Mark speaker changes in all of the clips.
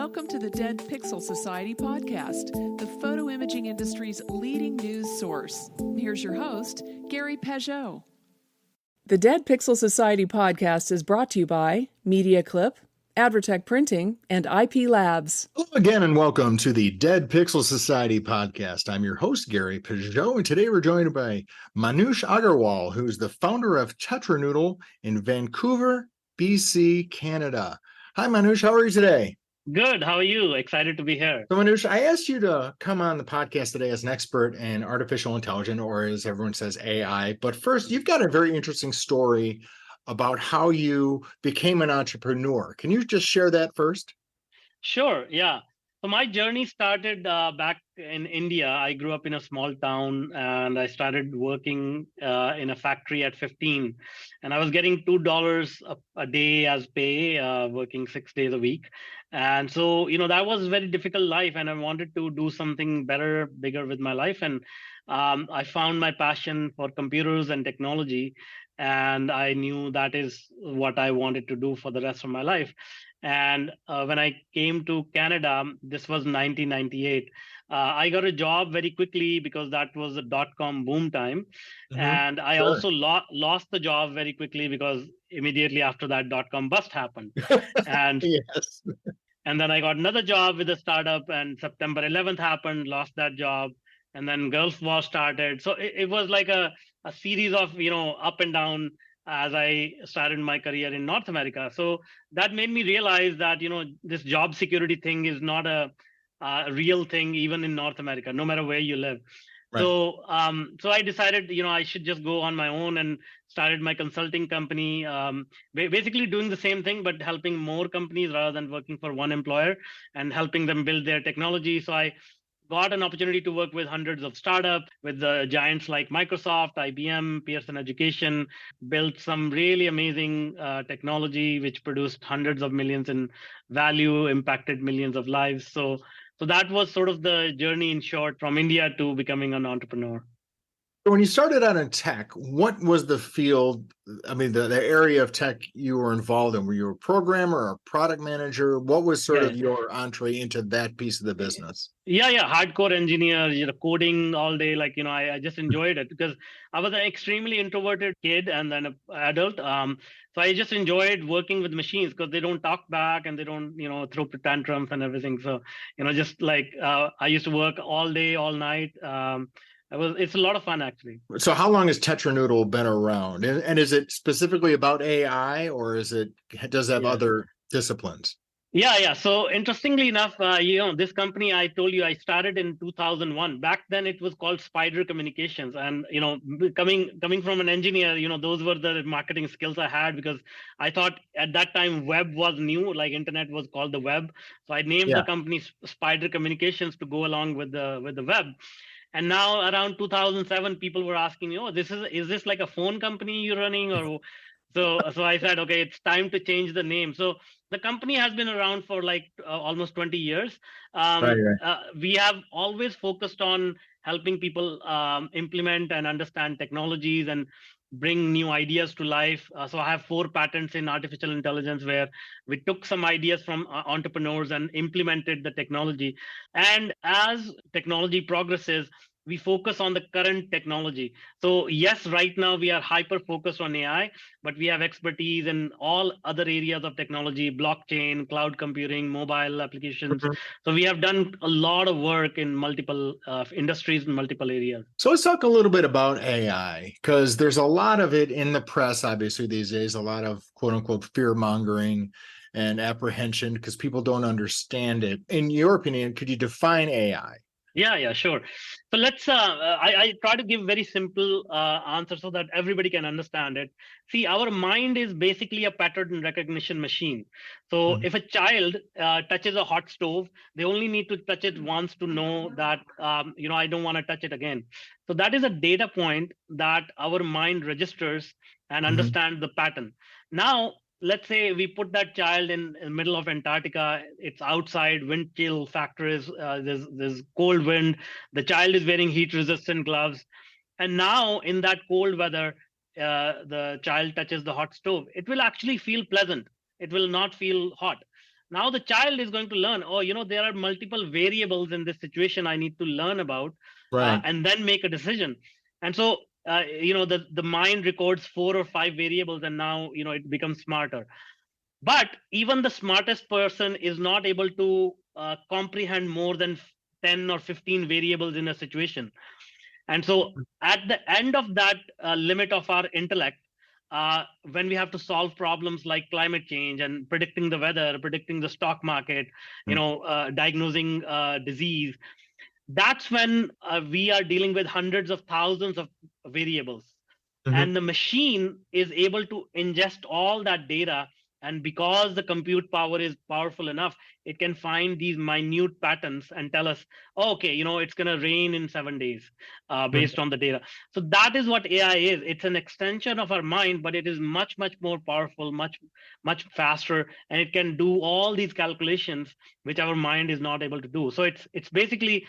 Speaker 1: Welcome to the Dead Pixel Society podcast, the photo imaging industry's leading news source. Here's your host, Gary Pageau. The Dead Pixel Society podcast is brought to you by Media Clip, Advertech Printing, and IP Labs.
Speaker 2: Hello again, and welcome to the Dead Pixel Society podcast. I'm your host, Gary Pageau, and today we're joined by Manuj Aggarwal, who's the founder of TetraNoodle in Vancouver, BC, Canada. Hi, Manuj. How are you today?
Speaker 3: Good. How are you? Excited to be here.
Speaker 2: So, Manuj, I asked you to come on the podcast today as an expert in artificial intelligence, or as everyone says, AI. But first, you've got a very interesting story about how you became an entrepreneur. Can you just share that first?
Speaker 3: Sure. Yeah. So my journey started back in India. I grew up in a small town and I started working in a factory at 15. And I was getting $2 a day as pay, working 6 days a week. And so, that was a very difficult life. And I wanted to do something better, bigger with my life. And I found my passion for computers and technology. And I knew that is what I wanted to do for the rest of my life. And when I came to Canada, this was 1998. I got a job very quickly because that was the dot-com boom time. Mm-hmm. And I also lost the job very quickly because immediately after that dot-com bust happened. And
Speaker 2: yes.
Speaker 3: And then I got another job with a startup, and September 11th happened, lost that job. And then Gulf War started. So it was like a series of, up and down as I started my career in North America. So that made me realize that, this job security thing is not a real thing, even in North America, no matter where you live. Right. So I decided, I should just go on my own and started my consulting company, basically doing the same thing, but helping more companies rather than working for one employer and helping them build their technology. So I got an opportunity to work with hundreds of startups, with the giants like Microsoft, IBM, Pearson Education, built some really amazing technology, which produced hundreds of millions in value, impacted millions of lives. So that was sort of the journey in short from India to becoming an entrepreneur.
Speaker 2: When you started out in tech, what was the field, the area of tech you were involved in? Were you a programmer or a product manager? What was sort of your entree into that piece of the business?
Speaker 3: Yeah. Hardcore engineer, coding all day. I just enjoyed it because I was an extremely introverted kid and then an adult. So I just enjoyed working with machines because they don't talk back and they don't, throw tantrums and everything. So, just I used to work all day, all night. It's a lot of fun, actually.
Speaker 2: So how long has TetraNoodle been around? And is it specifically about AI, or does it have other disciplines?
Speaker 3: Yeah. So interestingly enough, this company I told you I started in 2001. Back then it was called Spider Communications. And, coming from an engineer, those were the marketing skills I had because I thought at that time web was new, like internet was called the web. So I named the company Spider Communications to go along with the web. And now around 2007, people were asking me, is this like a phone company you're running? Or so I said, okay, it's time to change the name. So the company has been around for almost 20 years. Right. We have always focused on helping people implement and understand technologies and bring new ideas to life. So I have 4 patents in artificial intelligence where we took some ideas from entrepreneurs and implemented the technology. And as technology progresses, we focus on the current technology. So yes, right now we are hyper focused on AI, but we have expertise in all other areas of technology, blockchain, cloud computing, mobile applications. Mm-hmm. So we have done a lot of work in multiple industries and multiple areas.
Speaker 2: So let's talk a little bit about AI, because there's a lot of it in the press, obviously, these days, a lot of quote unquote fear mongering and apprehension because people don't understand it. In your opinion, could you define AI?
Speaker 3: Yeah, sure. So let's, I try to give very simple answer so that everybody can understand it. See, our mind is basically a pattern recognition machine. So if a child touches a hot stove, they only need to touch it once to know that, I don't want to touch it again. So that is a data point that our mind registers and understands the pattern. Now, let's say we put that child in the middle of Antarctica. It's outside, wind chill factor is there's cold wind. The child is wearing heat-resistant gloves, and now in that cold weather, the child touches the hot stove. It will actually feel pleasant. It will not feel hot. Now the child is going to learn, oh, there are multiple variables in this situation I need to learn about,
Speaker 2: Right.
Speaker 3: and then make a decision. And so, the mind records 4 or 5 variables, and now, it becomes smarter. But even the smartest person is not able to comprehend more than 10 or 15 variables in a situation. And so at the end of that limit of our intellect, when we have to solve problems like climate change and predicting the weather, predicting the stock market, diagnosing disease, that's when we are dealing with hundreds of thousands of variables.
Speaker 2: Mhm.
Speaker 3: And the machine is able to ingest all that data. And because the compute power is powerful enough, it can find these minute patterns and tell us, oh, okay, it's going to rain in 7 days based on the data. So that is what AI is. It's an extension of our mind, but it is much, much more powerful, much, much faster, and it can do all these calculations which our mind is not able to do. So it's basically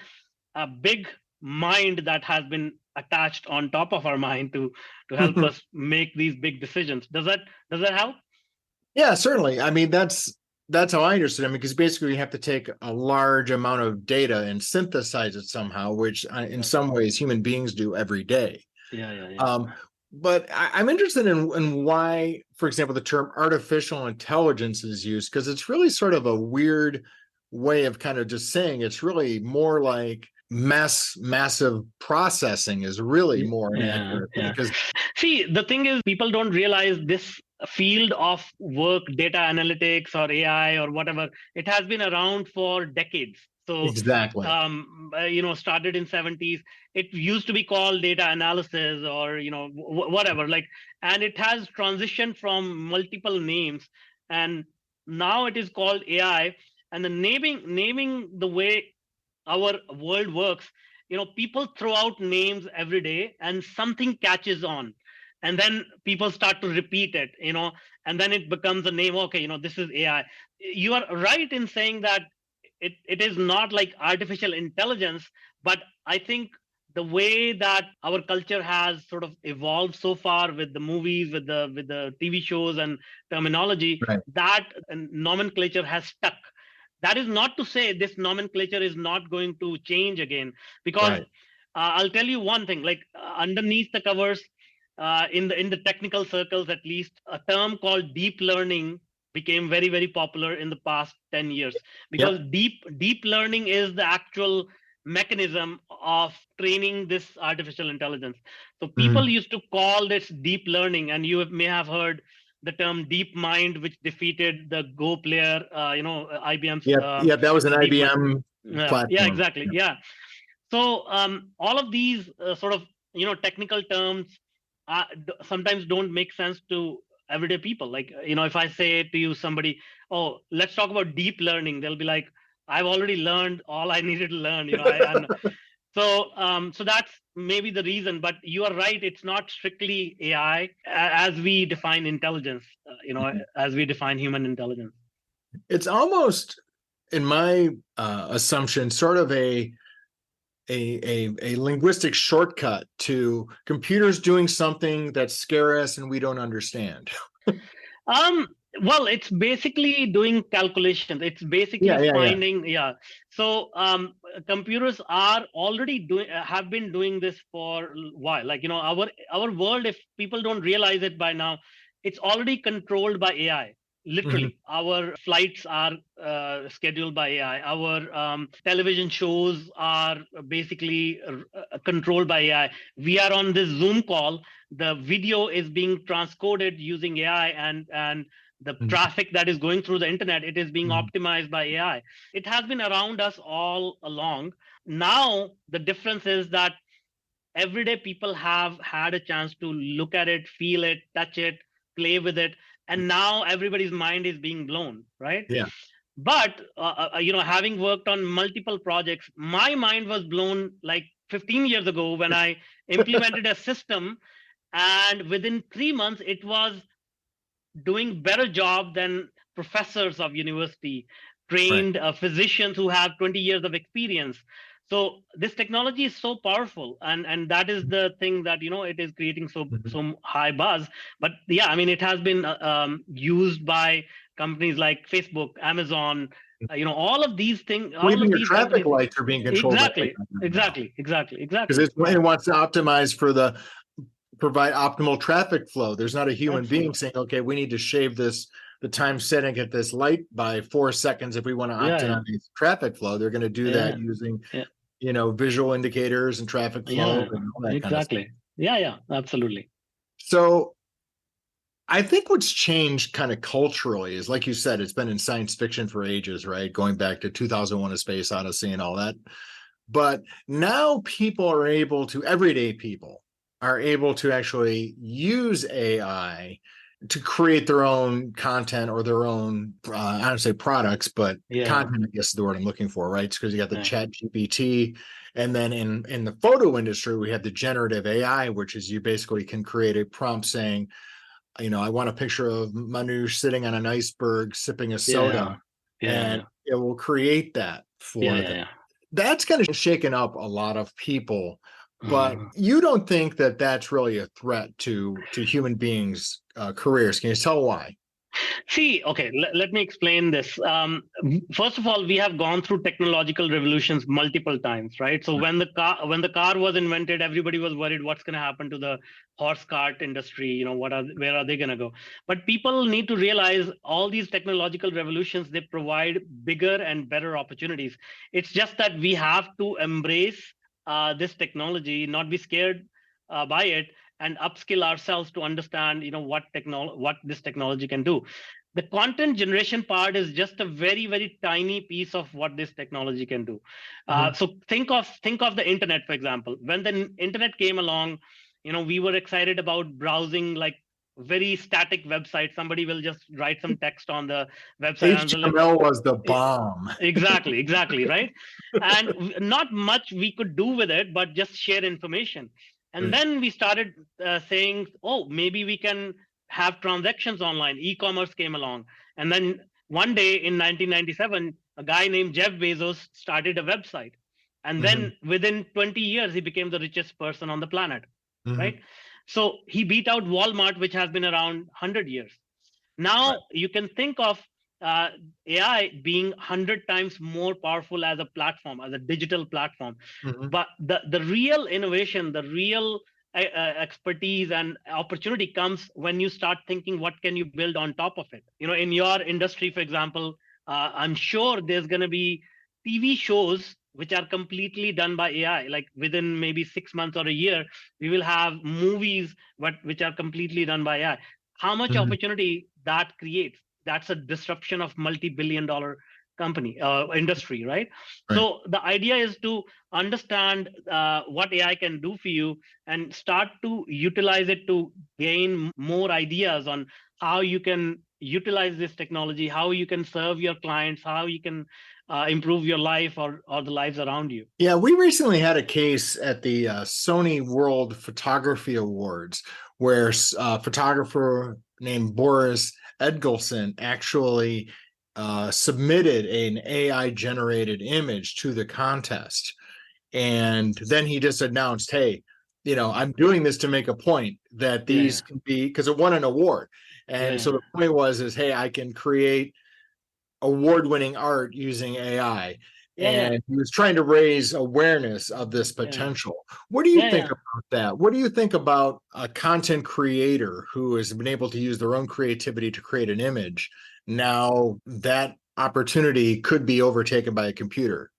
Speaker 3: a big mind that has been attached on top of our mind to help us make these big decisions. Does that help?
Speaker 2: Yeah, certainly. I mean, that's how I understood it. I mean, because basically you have to take a large amount of data and synthesize it somehow, which in some ways human beings do every day.
Speaker 3: Yeah.
Speaker 2: But I'm interested in why, for example, the term artificial intelligence is used, because it's really sort of a weird way of kind of just saying it's really more like massive processing is really more inaccurate. Because
Speaker 3: see, the thing is, people don't realize this field of work, data analytics or AI or whatever, it has been around for decades. So
Speaker 2: exactly,
Speaker 3: started in 70s. It used to be called data analysis or whatever, and it has transitioned from multiple names, and now it is called AI. And the naming the way our world works, people throw out names every day and something catches on, and then people start to repeat it, and then it becomes a name. Okay, this is AI. You are right in saying that it is not like artificial intelligence, but I think the way that our culture has sort of evolved so far with the movies, with the TV shows and terminology,
Speaker 2: right.
Speaker 3: that nomenclature has stuck. That is not to say this nomenclature is not going to change again, because
Speaker 2: Right.
Speaker 3: I'll tell you one thing, underneath the covers, in the technical circles at least, a term called deep learning became very, very popular in the past 10 years, because deep learning is the actual mechanism of training this artificial intelligence. So people used to call this deep learning, and you may have heard the term deep mind, which defeated the Go player, IBM's.
Speaker 2: Yeah, that was an IBM platform.
Speaker 3: Yeah, exactly. Yeah. So all of these sort of technical terms sometimes don't make sense to everyday people. Like, if I say to you, somebody, oh, let's talk about deep learning, they'll be like, I've already learned all I needed to learn. So that's maybe the reason. But you are right, it's not strictly AI as we define intelligence, as we define human intelligence.
Speaker 2: It's almost, in my assumption, sort of a linguistic shortcut to computers doing something that scares us and we don't understand.
Speaker 3: Well, it's basically doing calculations. It's basically finding. So computers are already have been doing this for a while. Like, our world, if people don't realize it by now, it's already controlled by AI. Literally, our flights are scheduled by AI. Our television shows are basically controlled by AI. We are on this Zoom call. The video is being transcoded using AI, and the traffic that is going through the internet, it is being optimized by AI. It has been around us all along. Now, the difference is that everyday people have had a chance to look at it, feel it, touch it, play with it. And now everybody's mind is being blown, right?
Speaker 2: Yeah.
Speaker 3: But, having worked on multiple projects, my mind was blown like 15 years ago when I implemented a system, and within 3 months, it was doing better job than professors of university, trained physicians who have 20 years of experience. So this technology is so powerful, and that is the thing that it is creating so high buzz. But yeah, I mean, it has been used by companies like Facebook, Amazon, all of these things,
Speaker 2: Well,
Speaker 3: all
Speaker 2: even
Speaker 3: of
Speaker 2: your
Speaker 3: these
Speaker 2: traffic
Speaker 3: companies.
Speaker 2: lights are being controlled by
Speaker 3: Exactly,
Speaker 2: AI now
Speaker 3: exactly, exactly,
Speaker 2: because
Speaker 3: exactly.
Speaker 2: it wants to optimize for the provide optimal traffic flow. There's not a human being
Speaker 3: Absolutely.
Speaker 2: saying, okay, we need to shave the time setting at this light by 4 seconds if we want to
Speaker 3: Yeah, yeah,
Speaker 2: optimize traffic flow. They're going to do
Speaker 3: yeah,
Speaker 2: that using,
Speaker 3: yeah,
Speaker 2: visual indicators and traffic flow
Speaker 3: yeah,
Speaker 2: and all that kind of stuff.
Speaker 3: exactly. Yeah, yeah, absolutely.
Speaker 2: So I think what's changed kind of culturally is, like you said, it's been in science fiction for ages, right? Going back to 2001: A Space Odyssey and all that. But now everyday people are able to actually use AI to create their own content or their own, I don't say products, but
Speaker 3: Yeah,
Speaker 2: content, I guess is the word I'm looking for, right? Because you got the
Speaker 3: yeah,
Speaker 2: chat GPT. And then in the photo industry, we have the generative AI, which is you basically can create a prompt saying, I want a picture of Manuj sitting on an iceberg sipping a soda,
Speaker 3: yeah, yeah,
Speaker 2: and
Speaker 3: yeah,
Speaker 2: it will create that
Speaker 3: yeah,
Speaker 2: for them.
Speaker 3: yeah,
Speaker 2: That's kind of shaken up a lot of people, but
Speaker 3: yeah.
Speaker 2: you don't think that that's really a threat to human beings' careers. Can you tell why?
Speaker 3: See, okay, let me explain this. First of all, we have gone through technological revolutions multiple times, right? So when the car was invented, everybody was worried what's going to happen to the horse cart industry. Where are they going to go? But people need to realize all these technological revolutions, they provide bigger and better opportunities. It's just that we have to embrace this technology, not be scared by it, and upskill ourselves to understand what this technology can do. The content generation part is just a very, very tiny piece of what this technology can do.
Speaker 2: Mhm.
Speaker 3: So think of the internet, for example. When the internet came along, we were excited about browsing like very static website. Somebody will just write some text on the website and will
Speaker 2: HTML was the bomb.
Speaker 3: exactly, right. And not much we could do with it, but just share information. And
Speaker 2: Right.
Speaker 3: then we started saying, oh, maybe we can have transactions online. E-commerce came along. And then one day in 1997, a guy named Jeff Bezos started a website. And
Speaker 2: Mhm.
Speaker 3: then within 20 years, he became the richest person on the planet, right?
Speaker 2: Mhm.
Speaker 3: So he beat out Walmart, which has been around 100 years.
Speaker 2: Right.
Speaker 3: Now you can think of uh, AI being 100 times more powerful as a platform, as a digital platform.
Speaker 2: Mhm.
Speaker 3: But the real innovation, the real expertise and opportunity comes when you start thinking, what can you build on top of it? In your industry, for example, I'm sure there's going to be TV shows which are completely done by AI. Like within maybe 6 months or a year, we will have movies which are completely done by AI. How much
Speaker 2: Mhm.
Speaker 3: opportunity that creates? That's a disruption of multi-billion-dollar company industry, right?
Speaker 2: Right.
Speaker 3: So the idea is to understand what AI can do for you and start to utilize it to gain more ideas on how you can utilize this technology, how you can serve your clients, how you can improve your life or the lives around you.
Speaker 2: Yeah, we recently had a case at the Sony World Photography Awards where a photographer named Boris Edgelson actually submitted an AI generated image to the contest. And then he just announced, hey, I'm doing this to make a point that
Speaker 3: Yeah,
Speaker 2: these
Speaker 3: yeah,
Speaker 2: can be, because it won an award.
Speaker 3: yeah,
Speaker 2: And so
Speaker 3: yeah,
Speaker 2: the point is, hey, I can create award-winning art using AI.
Speaker 3: yeah, yeah,
Speaker 2: And he was trying to raise awareness of this
Speaker 3: yeah,
Speaker 2: potential. What do you
Speaker 3: yeah,
Speaker 2: think
Speaker 3: yeah.
Speaker 2: about that? What do you think about a content creator who has been able to use their own creativity to create an image? Now that opportunity could be overtaken by a computer.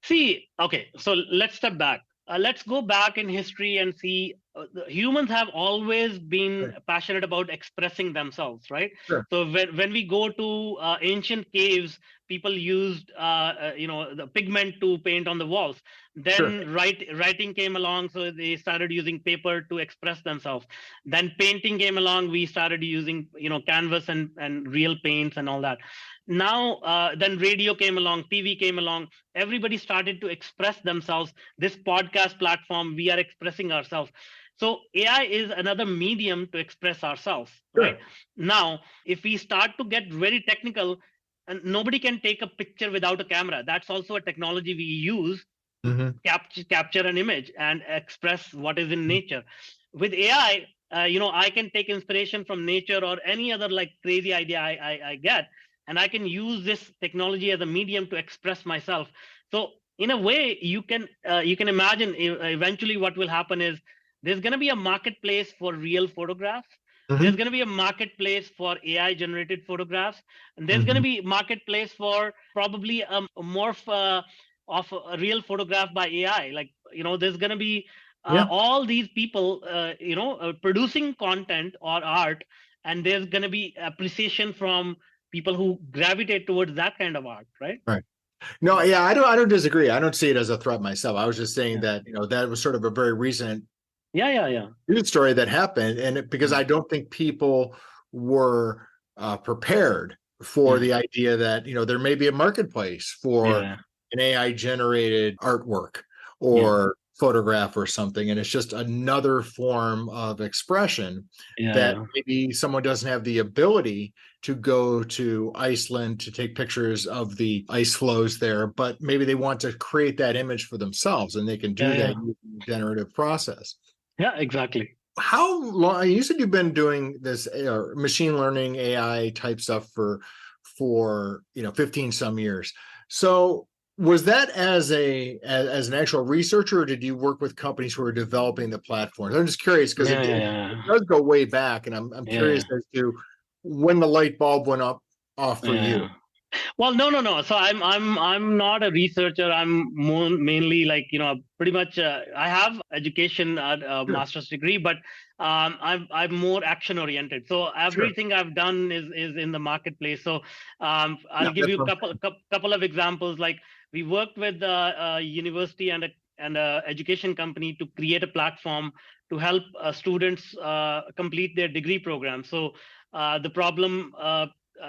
Speaker 3: See, okay, so let's step back. Let's go back in history and see the humans have always been
Speaker 2: Right.
Speaker 3: passionate about expressing themselves, right?
Speaker 2: Sure.
Speaker 3: So when we go to ancient caves, people used the pigment to paint on the walls.
Speaker 2: Sure.
Speaker 3: Then writing came along, so they started using paper to express themselves. Then painting came along, we started using canvas and real paints and all that. Now then radio came along, TV came along, everybody started to express themselves. This podcast platform, we are expressing ourselves. So AI is another medium to express ourselves, right?
Speaker 2: Sure.
Speaker 3: Now if we start to get very technical, and nobody can take a picture without a camera, that's also a technology we use capture an image and express what is in nature. With AI, I can take inspiration from nature or any other like crazy idea I get, and I can use this technology as a medium to express myself. So in a way, you can imagine eventually what will happen is there's going to be a marketplace for real photographs. There's going to be a marketplace for AI generated photographs, and there's going to be marketplace for probably a morph of a real photograph by AI. Like, there's going to be all these people, producing content or art, and there's going to be appreciation from people who gravitate towards that kind of art, right?
Speaker 2: Right. No, yeah, I don't disagree. I don't see it as a threat myself. I was just saying that, that was sort of a very recent news story that happened. And because I don't think people were prepared for the idea that, there may be a marketplace for an AI generated artwork or photograph or something. And it's just another form of expression that maybe someone doesn't have the ability to go to Iceland to take pictures of the ice flows there, but maybe they want to create that image for themselves, and they can do that using the generative process.
Speaker 3: Yeah, exactly.
Speaker 2: How long? You said you've been doing this machine learning AI type stuff for 15 some years. So was that as an actual researcher, or did you work with companies who are developing the platforms? I'm just curious because it does go way back, and I'm curious as to when the light bulb went off for you.
Speaker 3: Well, no. So I'm not a researcher. I'm mainly like, pretty much I have education, master's degree, but I'm more action oriented. So everything I've done is in the marketplace. So I'll give you a couple of examples. Like, we worked with a university and a education company to create a platform to help students complete their degree program. So the problem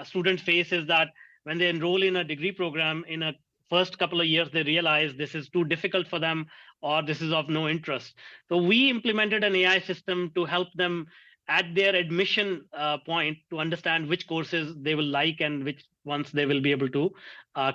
Speaker 3: students face is that when they enroll in a degree program, in a first couple of years, they realize this is too difficult for them, or this is of no interest. So we implemented an AI system to help them at their admission point to understand which courses they will like and which ones they will be able to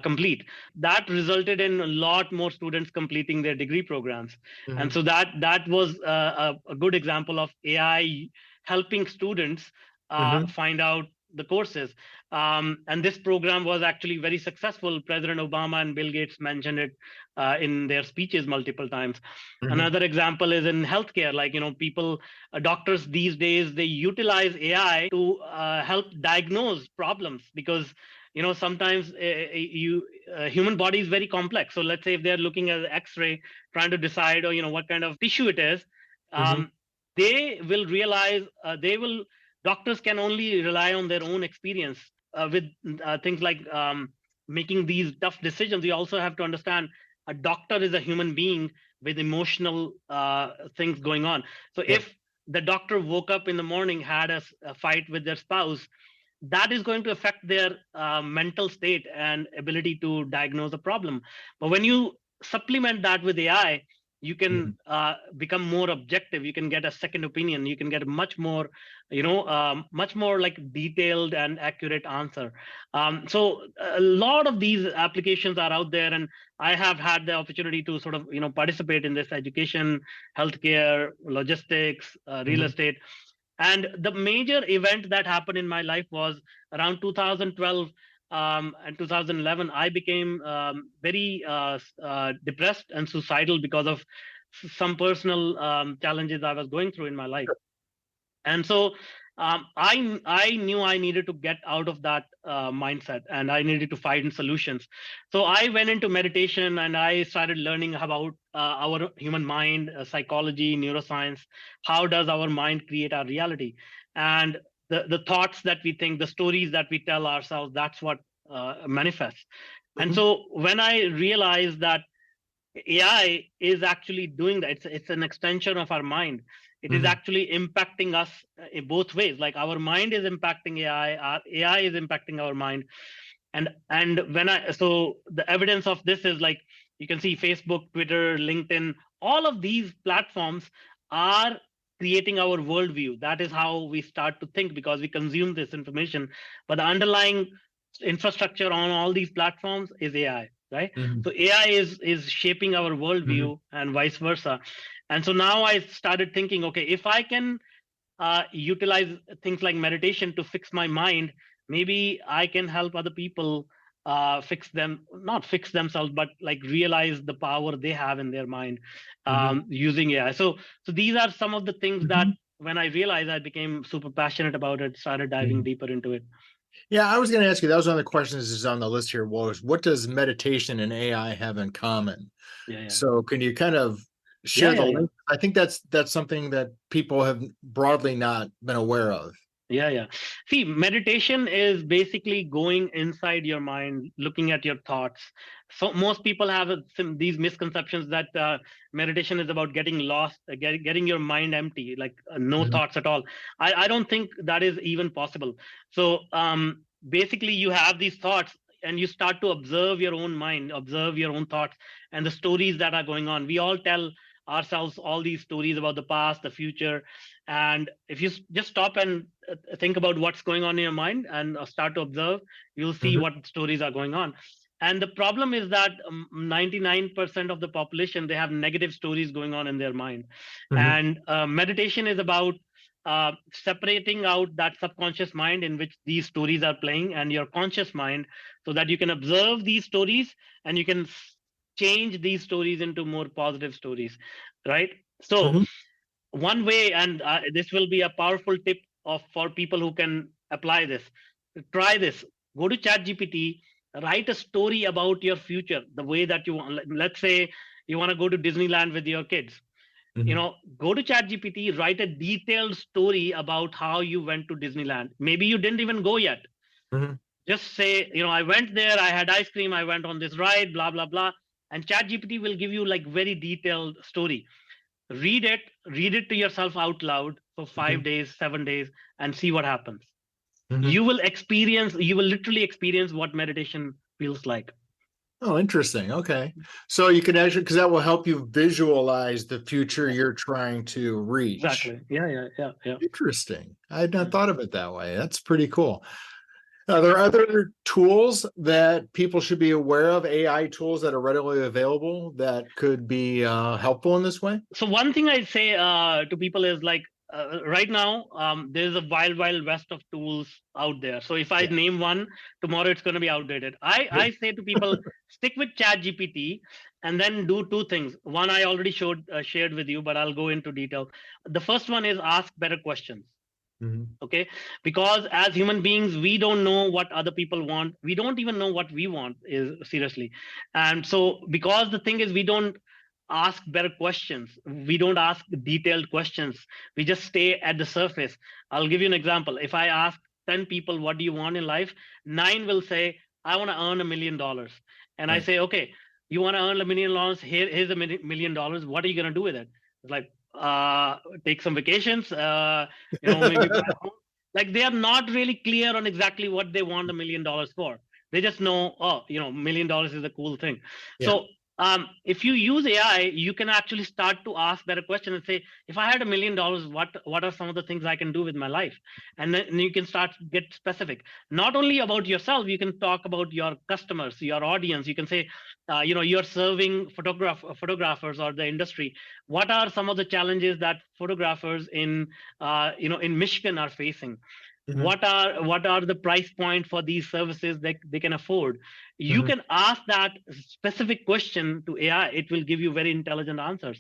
Speaker 3: complete. That resulted in a lot more students completing their degree programs. And so that was a good example of AI helping students find out the courses. And this program was actually very successful. President Obama and Bill Gates mentioned it in their speeches multiple times. Another example is in healthcare. Like, doctors these days, they utilize AI to help diagnose problems, because sometimes human body is very complex. So let's say if they're looking at an X-ray, trying to decide, what kind of tissue it is, they will realize doctors can only rely on their own experience with things like making these tough decisions. You also have to understand a doctor is a human being with emotional things going on. So if the doctor woke up in the morning, had a fight with their spouse, that is going to affect their mental state and ability to diagnose a problem. But when you supplement that with AI, you can become more objective. You can get a second opinion. You can get a much more like detailed and accurate answer. So a lot of these applications are out there, and I have had the opportunity to sort of participate in this education, healthcare, logistics, real estate. And the major event that happened in my life was around 2012 and 2011. I became very depressed and suicidal because of some personal challenges I was going through in my life. And so I knew I needed to get out of that mindset, and I needed to find solutions. So I went into meditation, and I started learning about our human mind, psychology, neuroscience. How does our mind create our reality? And the thoughts that we think, the stories that we tell ourselves, that's what manifests. And so when I realized that AI is actually doing that, it's an extension of our mind. It is actually impacting us in both ways. Like, our mind is impacting AI, our AI is impacting our mind. And so the evidence of this is, like, you can see Facebook, Twitter, LinkedIn, all of these platforms are creating our worldview. That is how we start to think, because we consume this information. But the underlying infrastructure on all these platforms is AI. right?
Speaker 2: Mhm.
Speaker 3: So AI is shaping our worldview and vice versa. And so now I started thinking, okay, if I can utilize things like meditation to fix my mind, maybe I can help other people not fix themselves, but like realize the power they have in their mind
Speaker 2: Mhm.
Speaker 3: using AI. So these are some of the things that
Speaker 2: Mhm.
Speaker 3: when I realized, I became super passionate about it, started diving
Speaker 2: Mhm.
Speaker 3: deeper into it.
Speaker 2: Yeah, I was going to ask you, that was one of the questions is on the list here, was what does meditation and AI have in common?
Speaker 3: Yeah, yeah.
Speaker 2: So can you kind of
Speaker 3: Yeah,
Speaker 2: share the
Speaker 3: yeah, yeah.
Speaker 2: link? I think that's something that people have broadly not been aware of.
Speaker 3: Yeah, yeah. See, meditation is basically going inside your mind, looking at your thoughts. So most people have these misconceptions that meditation is about getting lost, getting your mind empty, like no
Speaker 2: Mhm.
Speaker 3: thoughts at all. I don't think that is even possible. So basically, you have these thoughts and you start to observe your own mind, observe your own thoughts and the stories that are going on. We all tell ourselves all these stories about the past, the future, and if you just stop and think about what's going on in your mind and start to observe, you'll see
Speaker 2: Mhm.
Speaker 3: what stories are going on. And the problem is that 99% of the population, they have negative stories going on in their mind.
Speaker 2: Mhm.
Speaker 3: And meditation is about separating out that subconscious mind in which these stories are playing and your conscious mind, so that you can observe these stories and you can change these stories into more positive stories, right? So
Speaker 2: Mhm.
Speaker 3: one way, and this will be a powerful tip for people who can apply this, try this. Go to chat gpt, write a story about your future, the way that you want. Let's say you want to go to Disneyland with your kids.
Speaker 2: Mhm.
Speaker 3: Go to chat gpt, write a detailed story about how you went to Disneyland. Maybe you didn't even go yet.
Speaker 2: Mhm.
Speaker 3: Just say, I went there, I had ice cream, I went on this ride, blah blah blah. And chat gpt will give you like very detailed story. Read it to yourself out loud for
Speaker 2: Mhm.
Speaker 3: 5 days, 7 days, and see what happens.
Speaker 2: Mhm.
Speaker 3: You will literally experience what meditation feels like.
Speaker 2: Oh, interesting. Okay. So you can actually, because that will help you visualize the future
Speaker 3: Yeah,
Speaker 2: you're trying to reach.
Speaker 3: exactly. Yeah.
Speaker 2: Interesting. I had not
Speaker 3: Mm.
Speaker 2: thought of it that way. That's pretty cool. Are there other tools that people should be aware of, AI tools that are readily available that could be helpful in this way?
Speaker 3: So one thing I'd say to people is like, right now there's a wild west of tools out there. So if I
Speaker 2: Yeah.
Speaker 3: name one, tomorrow it's going to be outdated. I say to people, stick with chat gpt and then do two things. One I already shared with you, but I'll go into detail. The first one is ask better questions.
Speaker 2: Mhm.
Speaker 3: Okay, because as human beings, we don't know what other people want, we don't even know what we want, is seriously. And so because the thing is, we don't ask better questions, we don't ask detailed questions, we just stay at the surface. I'll give you an example. If I ask 10 people what do you want in life, 9 will say I want to earn $1 million. And I
Speaker 2: Right.
Speaker 3: say, okay, you want to earn $1 million, here's $1 million, what are you going to do with it? It's like, take some vacations, maybe buy a home. Like they are not really clear on exactly what they want $1 million for. They just know, oh, $1 million is a cool thing.
Speaker 2: Yeah.
Speaker 3: So if you use AI, you can actually start to ask better questions and say, if I had $1 million, what are some of the things I can do with my life? And then you can start to get specific. Not only about yourself, you can talk about your customers, your audience. You can say, you're serving photographers or the industry. What are some of the challenges that photographers in Michigan are facing?
Speaker 2: Mhm.
Speaker 3: What are the price point for these services that they can afford? You
Speaker 2: Mhm.
Speaker 3: can ask that specific question to AI. It will give you very intelligent answers.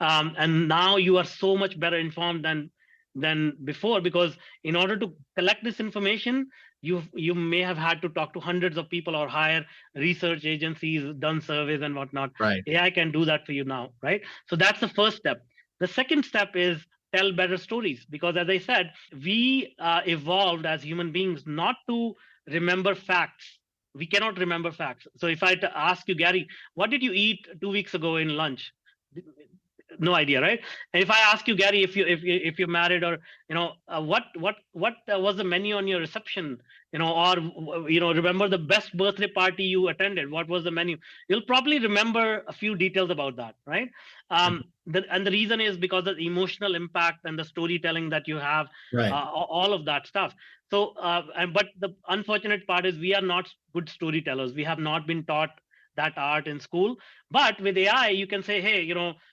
Speaker 3: And now you are so much better informed than before, because in order to collect this information, you may have had to talk to hundreds of people or hire research agencies, done surveys and whatnot.
Speaker 2: Right.
Speaker 3: AI can do that for you now, right? So that's the first step. The second step is tell better stories, because as I said, we evolved as human beings not to remember facts. We cannot remember facts. So if I ask you, Gary, what did you eat 2 weeks ago in lunch? No idea, right? And if I ask you, Gary, if you're married, or what was the menu on your reception, or remember the best birthday party you attended, what was the menu? You'll probably remember a few details about that, right?
Speaker 2: Mhm.
Speaker 3: And the reason is because of the emotional impact and the storytelling that you have,
Speaker 2: Right.
Speaker 3: all of that stuff. So but the unfortunate part is we are not good storytellers. We have not been taught that art in school. But with AI, you can say, hey,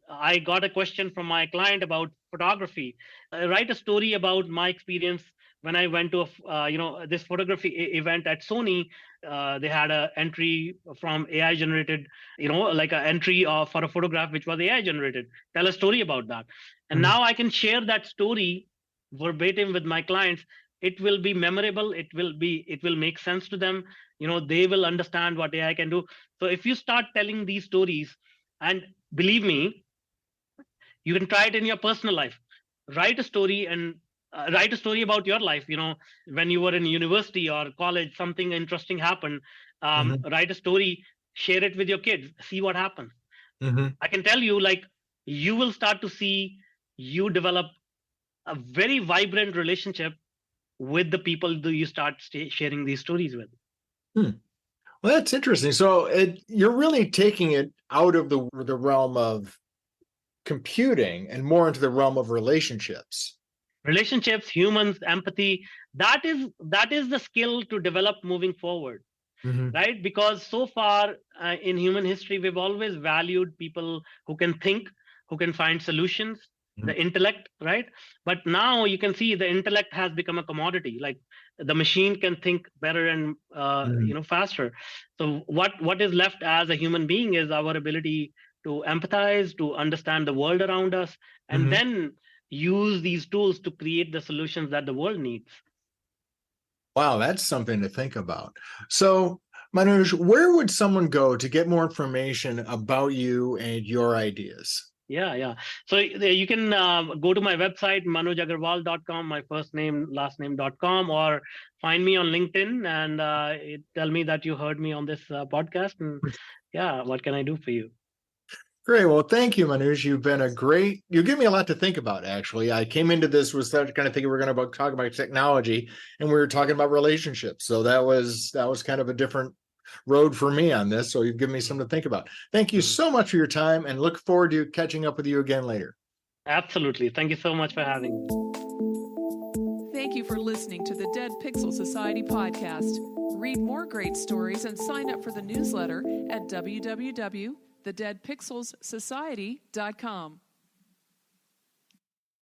Speaker 3: I got a question from my client about photography. Write a story about my experience when I went to this photography event at Sony. They had an entry from AI generated, like an entry for a photograph which was AI generated. Tell a story about that, and
Speaker 2: Mhm.
Speaker 3: now I can share that story verbatim with my clients. It will be memorable. It will make sense to them. They will understand what AI can do. So if you start telling these stories, and believe me, you can try it in your personal life. Write a story and write a story about your life. When you were in university or college, something interesting happened.
Speaker 2: Mhm.
Speaker 3: Write a story, share it with your kids, see what happens.
Speaker 2: Mhm.
Speaker 3: I can tell you, like, you will start to see you develop a very vibrant relationship with the people that you start sharing these stories with.
Speaker 2: Hmm. Well, that's interesting. So you're really taking it out of the realm of computing and more into the realm of relationships.
Speaker 3: Relationships, humans, empathy, that is the skill to develop moving forward,
Speaker 2: Mhm.
Speaker 3: right? Because so far in human history, we've always valued people who can think, who can find solutions,
Speaker 2: Mhm.
Speaker 3: the intellect, right? But now you can see the intellect has become a commodity. Like, the machine can think better and
Speaker 2: Mhm.
Speaker 3: faster. So what is left as a human being is our ability to empathize, to understand the world around us, and
Speaker 2: Mhm.
Speaker 3: then use these tools to create the solutions that the world needs.
Speaker 2: Wow, that's something to think about. So, Manuj, where would someone go to get more information about you and your ideas?
Speaker 3: Yeah. So you can go to my website, manujaggarwal.com, my first name, last name.com, or find me on LinkedIn and tell me that you heard me on this podcast. And yeah, what can I do for you?
Speaker 2: Great. Well, thank you, Manuj. You give me a lot to think about, actually. I came into this with that kind of thinking we're going to talk about technology, and we were talking about relationships. So that was kind of a different road for me on this. So you've given me something to think about. Thank you
Speaker 3: Mhm.
Speaker 2: so much for your time, and look forward to catching up with you again later.
Speaker 3: Absolutely. Thank you so much for having me.
Speaker 1: Thank you for listening to the Dead Pixel Society podcast. Read more great stories and sign up for the newsletter at www.thedeadpixelssociety.com.